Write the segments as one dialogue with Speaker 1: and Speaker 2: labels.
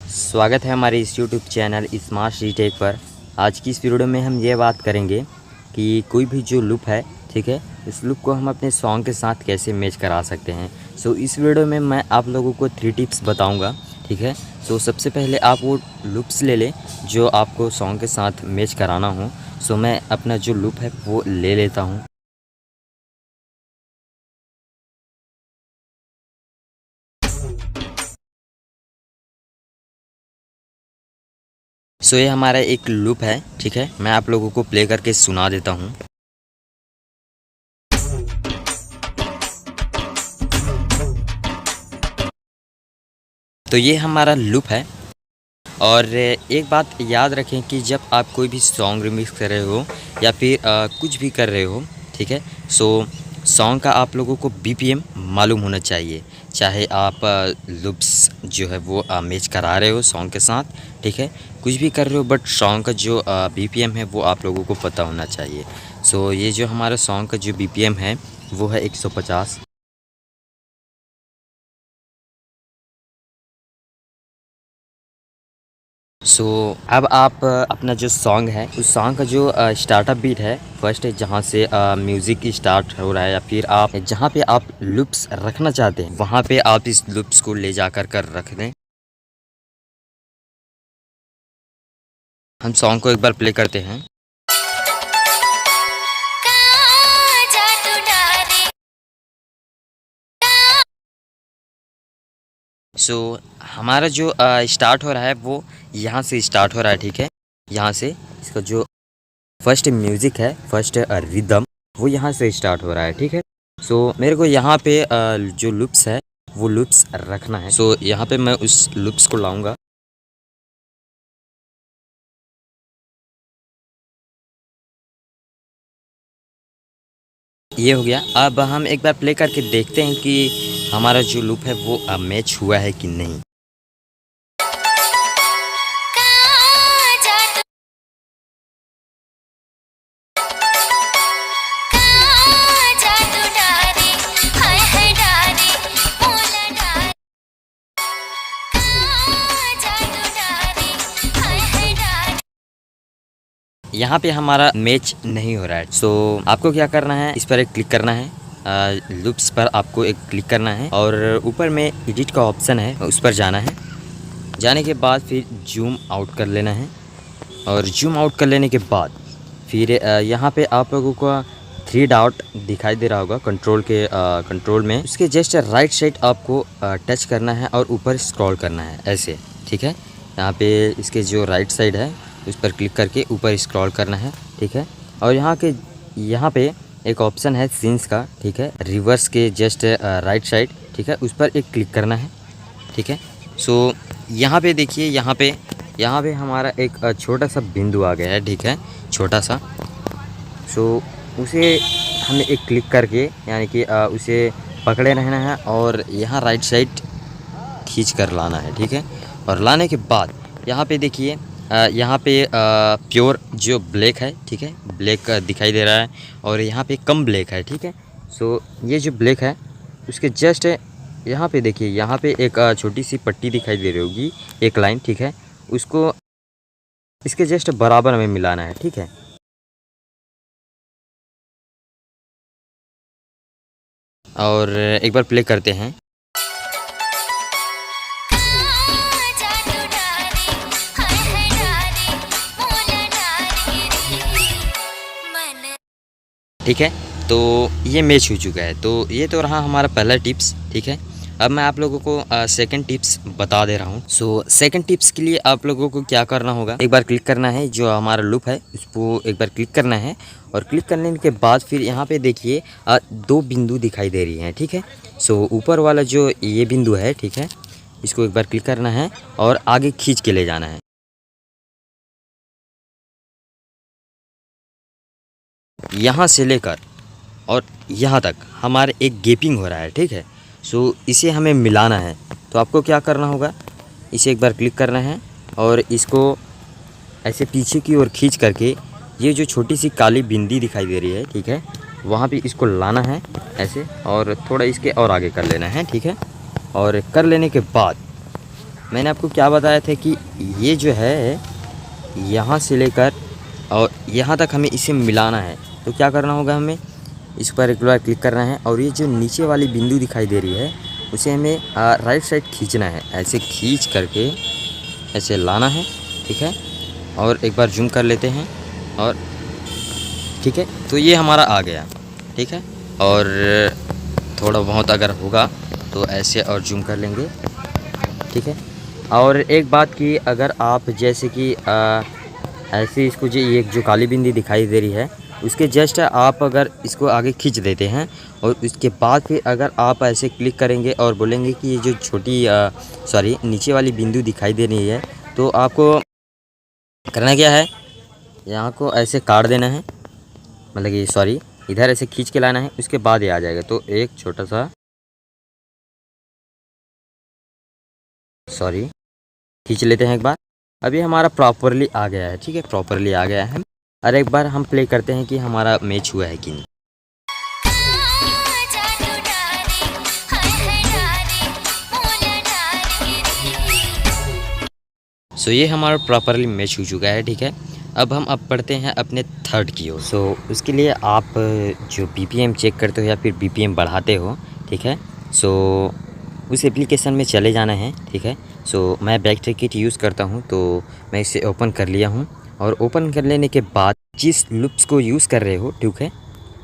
Speaker 1: स्वागत है हमारे इस YouTube channel smart city tech पर। आज की इस वीडियो में हम ये बात करेंगे कि कोई भी जो लूप है, ठीक है, इस लूप को हम अपने सॉन्ग के साथ कैसे मैच करा सकते हैं। सो इस वीडियो में मैं आप लोगों को 3 टिप्स बताऊंगा, ठीक है। सो सबसे पहले आप वो लूप्स ले लें जो आपको सॉन्ग के साथ मैच कराना हो। सो मैं अपना जो लूप है वो ले लेता हूँ। सो ये हमारा एक लूप है, ठीक है। मैं आप लोगों को प्ले करके सुना देता हूँ। तो ये हमारा लूप है। और एक बात याद रखें कि जब आप कोई भी सॉन्ग रिमिक्स कर रहे हो या फिर कुछ भी कर रहे हो, ठीक है, सो सॉन्ग का आप लोगों को बीपीएम मालूम होना चाहिए। चाहे आप लूप्स जो है वो मैच करा रहे हो सॉन्ग के साथ, ठीक है, कुछ भी कर रहे हो, बट सॉन्ग का जो बीपीएम है वो आप लोगों को पता होना चाहिए। सो ये जो हमारा सॉन्ग का जो बीपीएम है वो है 150। सो अब आप अपना जो सॉन्ग है उस सॉन्ग का जो स्टार्टअप बीट है, फर्स्ट है जहाँ से म्यूज़िक स्टार्ट हो रहा है, या फिर आप जहाँ पे आप लूप्स रखना चाहते हैं वहाँ पे आप इस लूप्स को ले जाकर रख दें। हम सॉन्ग को एक बार प्ले करते हैं। सो हमारा जो स्टार्ट हो रहा है वो यहाँ से स्टार्ट हो रहा है, ठीक है। यहाँ से इसका जो फर्स्ट म्यूज़िक है, फर्स्ट रिदम, वो यहाँ से स्टार्ट हो रहा है, ठीक है। सो मेरे को यहाँ पे जो लूप्स है वो लूप्स रखना है। सो यहाँ पे मैं उस लूप्स को लाऊंगा। ये हो गया। अब हम एक बार प्ले करके देखते हैं कि हमारा जो लूप है वो मैच हुआ है कि नहीं। यहाँ पे हमारा मैच नहीं हो रहा है। सो आपको क्या करना है, इस पर एक क्लिक करना है, लूप्स पर आपको एक क्लिक करना है और ऊपर में एडिट का ऑप्शन है उस पर जाना है। जाने के बाद फिर जूम आउट कर लेना है और जूम आउट कर लेने के बाद फिर यहाँ पे आप लोगों को 3 डॉट दिखाई दे रहा होगा कंट्रोल में। उसके जस्ट राइट साइड आपको टच करना है और ऊपर स्क्रॉल करना है ऐसे, ठीक है। यहाँ पे इसके जो राइट साइड है उस पर क्लिक करके ऊपर स्क्रॉल करना है, ठीक है। और यहाँ पे एक ऑप्शन है सीन्स का, ठीक है, रिवर्स के जस्ट राइट साइड, ठीक है, उस पर एक क्लिक करना है, ठीक है। सो यहाँ पे देखिए, यहाँ पे हमारा एक छोटा सा बिंदु आ गया है, ठीक है, छोटा सा। सो उसे हमें एक क्लिक करके यानी कि उसे पकड़े रहना है और यहाँ राइट साइड खींच कर लाना है, ठीक है। और लाने के बाद यहाँ पे देखिए, यहाँ पे प्योर जो ब्लैक है, ठीक है, ब्लैक दिखाई दे रहा है और यहाँ पे कम ब्लैक है, ठीक है। सो ये जो ब्लैक है उसके जस्ट यहाँ पे देखिए, यहाँ पे एक छोटी सी पट्टी दिखाई दे रही होगी, एक लाइन, ठीक है, उसको इसके जस्ट बराबर में मिलाना है, ठीक है। और एक बार प्ले करते हैं। ठीक है, तो ये मैच हो चुका है। तो ये तो रहा हमारा पहला टिप्स, ठीक है। अब मैं आप लोगों को सेकंड टिप्स बता दे रहा हूँ। सो सेकंड टिप्स के लिए आप लोगों को क्या करना होगा, एक बार क्लिक करना है, जो हमारा लूप है उसको एक बार क्लिक करना है और क्लिक करने के बाद फिर यहाँ पे देखिए 2 बिंदु दिखाई दे रही हैं, ठीक है। सो ऊपर वाला जो ये बिंदु है, ठीक है, इसको एक बार क्लिक करना है और आगे खींच के ले जाना है। यहाँ से लेकर और यहाँ तक हमारे एक गैपिंग हो रहा है, ठीक है। सो इसे हमें मिलाना है। तो आपको क्या करना होगा, इसे एक बार क्लिक करना है और इसको ऐसे पीछे की ओर खींच करके ये जो छोटी सी काली बिंदी दिखाई दे रही है, ठीक है, वहाँ पे इसको लाना है ऐसे और थोड़ा इसके और आगे कर लेना है, ठीक है। और कर लेने के बाद मैंने आपको क्या बताया था कि ये जो है यहाँ से लेकर और यहाँ तक हमें इसे मिलाना है। तो क्या करना होगा, हमें इस पर एक बार क्लिक करना है और ये जो नीचे वाली बिंदु दिखाई दे रही है उसे हमें राइट साइड खींचना है। ऐसे खींच करके ऐसे लाना है, ठीक है। और एक बार जूम कर लेते हैं और ठीक है, तो ये हमारा आ गया, ठीक है। और थोड़ा बहुत अगर होगा तो ऐसे और जूम कर लेंगे, ठीक है। और एक बात कि अगर आप जैसे कि ऐसे इसको जो काली बिंदी दिखाई दे रही है उसके जस्ट आप अगर इसको आगे खींच देते हैं और उसके बाद फिर अगर आप ऐसे क्लिक करेंगे और बोलेंगे कि ये जो छोटी नीचे वाली बिंदु दिखाई दे रही है, तो आपको करना क्या है, यहाँ को ऐसे काट देना है, मतलब कि इधर ऐसे खींच के लाना है, उसके बाद ये आ जाएगा। तो एक छोटा सा खींच लेते हैं एक बार। अभी हमारा प्रॉपरली आ गया है, ठीक है, प्रॉपरली आ गया है। और एक बार हम प्ले करते हैं कि हमारा मैच हुआ है कि नहीं। सो ये हमारा प्रॉपरली मैच हो चुका है, ठीक है। अब हम पढ़ते हैं अपने थर्ड की ओर। सो उसके लिए आप जो BPM चेक करते हो या फिर BPM बढ़ाते हो, ठीक है, सो उस एप्लीकेशन में चले जाना है, ठीक है। सो मैं बैकट्रैकिट यूज़ करता हूँ, तो मैं इसे ओपन कर लिया हूँ। और ओपन कर लेने के बाद जिस लूप्स को यूज़ कर रहे हो, ठीक है,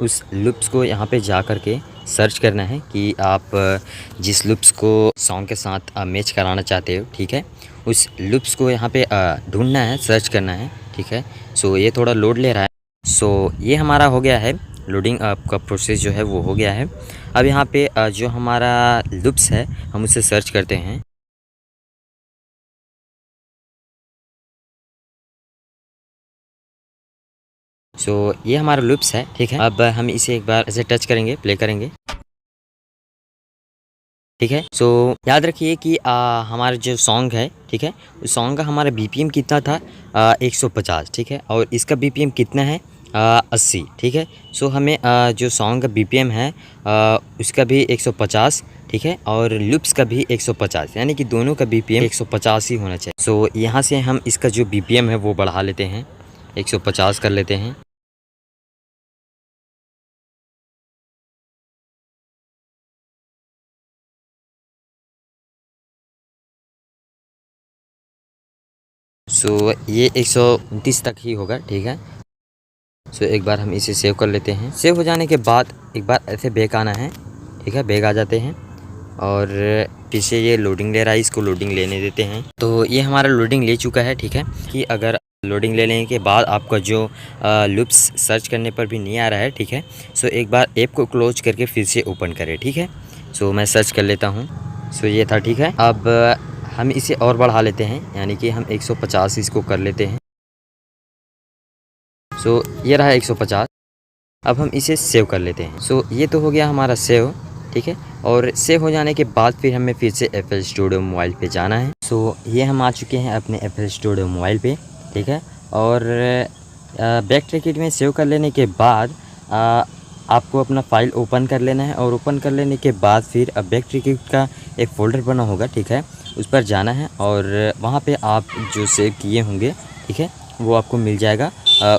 Speaker 1: उस लूप्स को यहाँ पे जा कर के सर्च करना है कि आप जिस लूप्स को सॉन्ग के साथ मैच कराना चाहते हो, ठीक है, उस लूप्स को यहाँ पे ढूंढना है, सर्च करना है, ठीक है। सो ये थोड़ा लोड ले रहा है। सो ये हमारा हो गया है, लोडिंग का प्रोसेस जो है वो हो गया है। अब यहाँ पे जो हमारा लूप्स है हम उसे सर्च करते हैं। सो ये हमारा लूप्स है, ठीक है। अब हम इसे एक बार ऐसे टच करेंगे, प्ले करेंगे, ठीक है। सो याद रखिए कि हमारा जो सॉन्ग है, ठीक है, उस सॉन्ग का हमारा BPM कितना था, 150, ठीक है। और इसका BPM कितना है, 80, ठीक है। सो हमें जो सॉन्ग का BPM है उसका भी 150, ठीक है, और लूप्स का भी 150, यानी कि दोनों का BPM 150 ही होना चाहिए। सो यहाँ से हम इसका जो BPM है वो बढ़ा लेते हैं, 150 कर लेते हैं। सो ये 129 तक ही होगा, ठीक है। सो एक बार हम इसे सेव कर लेते हैं। सेव हो जाने के बाद एक बार ऐसे बैक आना है, ठीक है, बैक आ जाते हैं और पीछे ये लोडिंग ले रहा है, इसको लोडिंग लेने देते हैं। तो ये हमारा लोडिंग ले चुका है, ठीक है। कि अगर लोडिंग ले लेने के बाद आपका जो लूप्स सर्च करने पर भी नहीं आ रहा है, ठीक है, सो एक बार ऐप को क्लोज करके फिर से ओपन करें, ठीक है। सो मैं सर्च कर लेता हूँ। सो ये था, ठीक है। अब हम इसे और बढ़ा लेते हैं, यानी कि हम 150 इसको कर लेते हैं। सो ये रहा 150। अब हम इसे सेव कर लेते हैं। सो ये तो हो गया हमारा सेव, ठीक है। और सेव हो जाने के बाद फिर हमें फिर से FL Studio मोबाइल पे जाना है। सो ये हम आ चुके हैं अपने FL Studio मोबाइल पे, ठीक है। और बैकट्रैकिट में सेव कर लेने के बाद आपको अपना फ़ाइल ओपन कर लेना है। और ओपन कर लेने के बाद फिर बैकट्रैकिट का एक फ़ोल्डर बना होगा, ठीक है, उस पर जाना है और वहाँ पे आप जो सेव किए होंगे, ठीक है, वो आपको मिल जाएगा।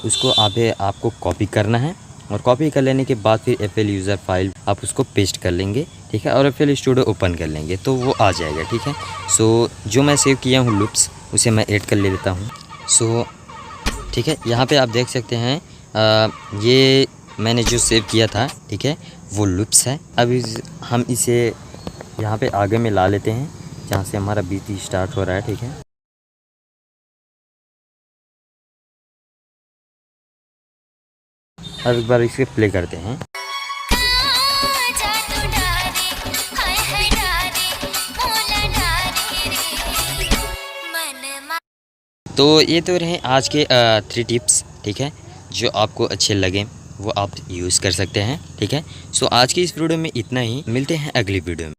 Speaker 1: उसको आपको कॉपी करना है और कॉपी कर लेने के बाद फिर FL यूज़र फाइल आप उसको पेस्ट कर लेंगे, ठीक है, और FL Studio ओपन कर लेंगे तो वो आ जाएगा, ठीक है। सो जो मैं सेव किया हूँ लूप्स उसे मैं ऐड कर लेता हूँ। सो ठीक है, यहाँ पे आप देख सकते हैं ये मैंने जो सेव किया था, ठीक है, वो लूप्स है। अब हम इसे यहाँ पे आगे में ला लेते हैं जहाँ से हमारा बीट स्टार्ट हो रहा है, ठीक है। अब एक बार इसे प्ले करते हैं। तो ये तो रहे आज के 3 टिप्स, ठीक है, जो आपको अच्छे लगे वो आप यूज़ कर सकते हैं, ठीक है। सो आज की इस वीडियो में इतना ही, मिलते हैं अगली वीडियो में।